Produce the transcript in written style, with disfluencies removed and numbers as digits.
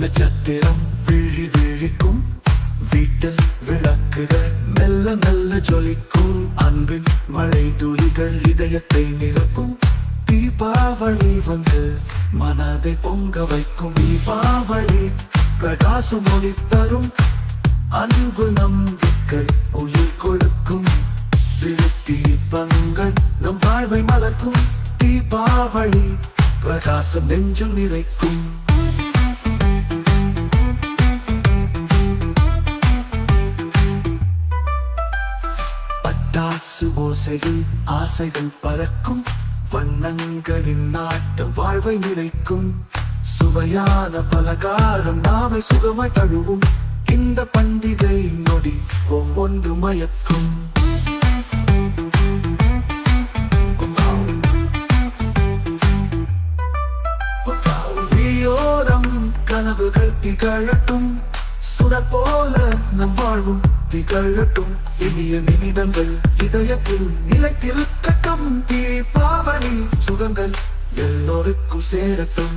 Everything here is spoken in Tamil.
நட்சத்திரம் விழி விழிக்கும், வீட்டில் விளக்குகள் மெல்ல மெல்ல ஜொலிக்கும், அன்பின் மழை துளிகள் இதயத்தை நிரப்பும். தீபாவளி வந்து மனதை பொங்க வைக்கும். தீபாவளி பிரகாசம் ஒளி தரும், அன்பு நம்பிக்கை உயிர் கொடுக்கும். சிறு தீபங்கள் நம் வாழ்வை மலர்க்கும். தீபாவளி பிரகாசம் நெஞ்சில் நிறைக்கும். பட்டாசு ஓசையில் ஆசைகள் பறக்கும், வண்ணங்களின் நாட்டம் வாழ்வை நினைக்கும். சுவையான பலகாரம் நாவை சுகமாய் தழுவும். இந்த பண்டிகை நொடி ஒவ்வொன்று மயக்கும். விழியோரம் கனவுகள் திகழட்டும், சுடர் போல நம் வாழ்வும் திகழட்டும். இனிய நிமிடங்கள் இதயத்தில் நிலைத்திருக்கட்டும். தீபாவளி சுகங்கள் எல்லோருக்கும் சேரட்டும்.